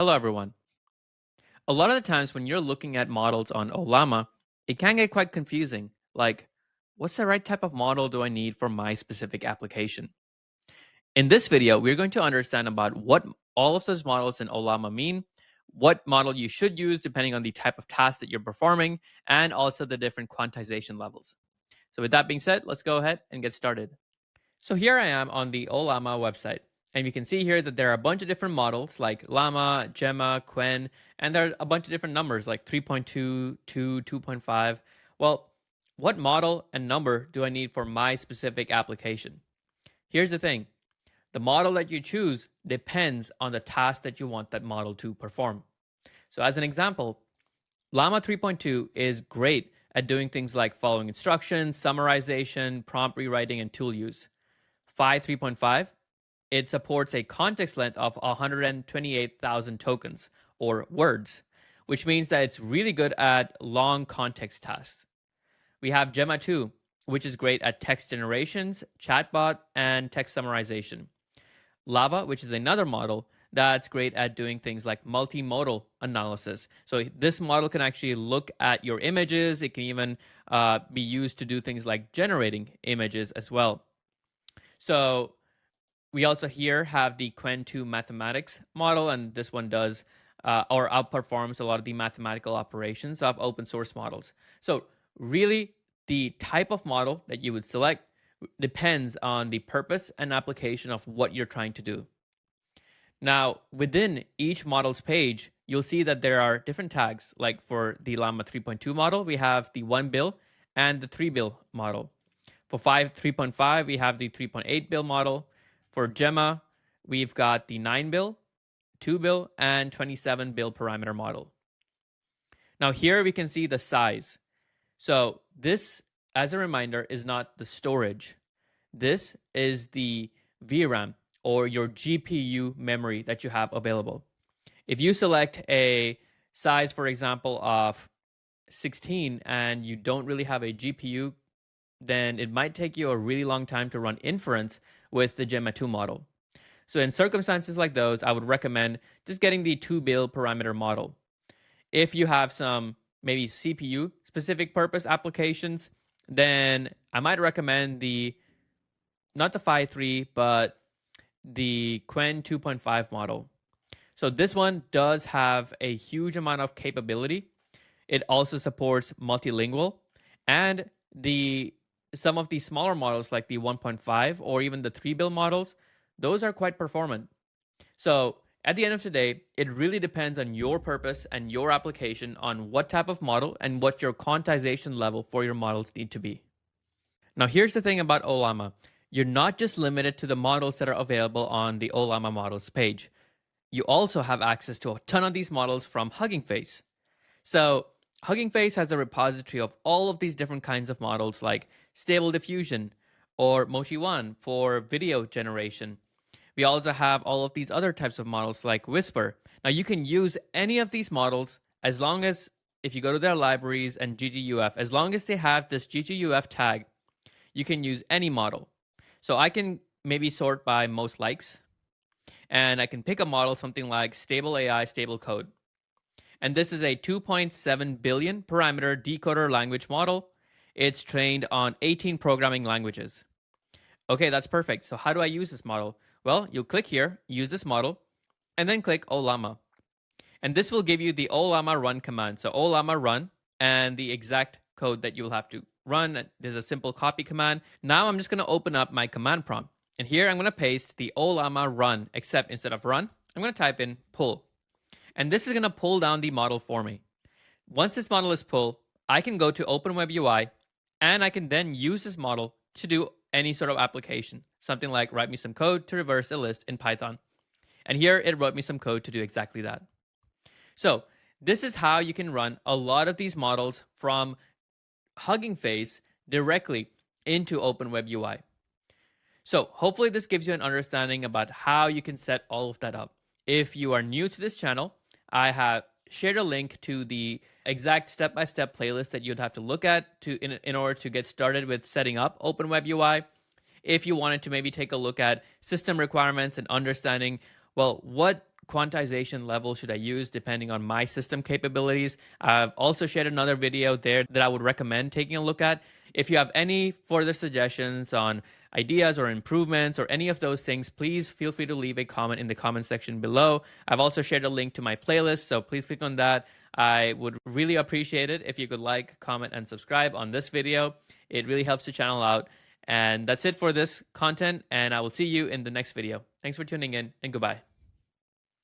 Hello, everyone. A lot of the times when you're looking at models on OLAMA, it can get quite confusing. Like, what's the right type of model do I need for my specific application? In this video, we're going to understand about what all of those models in OLAMA mean, what model you should use depending on the type of task that you're performing, and also the different quantization levels. So with that being said, let's go ahead and get started. So here I am on the OLAMA website. And you can see here that there are a bunch of different models like LLAMA, GEMMA, QUEN, and there are a bunch of different numbers like 3.2, 2, 2.5. Well, what model and number do I need for my specific application? Here's the thing. The model that you choose depends on the task that you want that model to perform. So as an example, Llama 3.2 is great at doing things like following instructions, summarization, prompt rewriting, and tool use. Phi 3.5, it supports a context length of 128,000 tokens or words, which means that it's really good at long context tasks. We have Gemma 2, which is great at text generations, chatbot, and text summarization. Lava, which is another model that's great at doing things like multimodal analysis. So this model can actually look at your images. It can even be used to do things like generating images as well. So we also here have the QUEN 2 mathematics model, and this one does or outperforms a lot of the mathematical operations of open source models. So really, the type of model that you would select depends on the purpose and application of what you're trying to do. Now, within each model's page, you'll see that there are different tags. Like for the Llama 3.2 model, we have the 1 bill and the 3 bill model. For 3.5, we have the 3.8 bill model. For Gemma, we've got the 9 bill, 2 bill, and 27 bill parameter model. Now here we can see the size. So this, as a reminder, is not the storage. This is the VRAM or your GPU memory that you have available. If you select a size, for example, of 16 and you don't really have a GPU, then it might take you a really long time to run inference with the Gemma 2 model. So in circumstances like those, I would recommend just getting the 2 bill parameter model. If you have some maybe CPU specific purpose applications, then I might recommend not the Phi 3, but the QUEN 2.5 model. So this one does have a huge amount of capability. It also supports multilingual, and some of the smaller models like the 1.5 or even the 3 bill models, those are quite performant. So at the end of the day, it really depends on your purpose and your application on what type of model and what your quantization level for your models need to be. Now, here's the thing about OLAMA. You're not just limited to the models that are available on the OLAMA Models page. You also have access to a ton of these models from Hugging Face. So Hugging Face has a repository of all of these different kinds of models like Stable Diffusion or Mochi One for video generation. We also have all of these other types of models like Whisper. Now you can use any of these models as long as, if you go to their libraries and GGUF, as long as they have this GGUF tag, you can use any model. So I can maybe sort by most likes, and I can pick a model, something like Stable AI, Stable Code. And this is a 2.7 billion parameter decoder language model. It's trained on 18 programming languages. Okay, that's perfect. So how do I use this model? Well, you'll click here, use this model, and then click OLAMA. And this will give you the OLAMA run command. So OLAMA run and the exact code that you'll have to run. There's a simple copy command. Now I'm just going to open up my command prompt. And here I'm going to paste the OLAMA run, except instead of run, I'm going to type in pull. And this is going to pull down the model for me. Once this model is pulled, I can go to OpenWebUI, and I can then use this model to do any sort of application. Something like write me some code to reverse a list in Python. And here it wrote me some code to do exactly that. So this is how you can run a lot of these models from Hugging Face directly into OpenWebUI. So hopefully this gives you an understanding about how you can set all of that up. If you are new to this channel, I have shared a link to the exact step-by-step playlist that you'd have to look at in order to get started with setting up OpenWebUI. If you wanted to maybe take a look at system requirements and understanding, well, what quantization level should I use depending on my system capabilities. I've also shared another video there that I would recommend taking a look at. If you have any further suggestions on ideas or improvements or any of those things, please feel free to leave a comment in the comment section below. I've also shared a link to my playlist, so please click on that. I would really appreciate it if you could like, comment, and subscribe on this video. It really helps the channel out. And that's it for this content, and I will see you in the next video. Thanks for tuning in, and goodbye.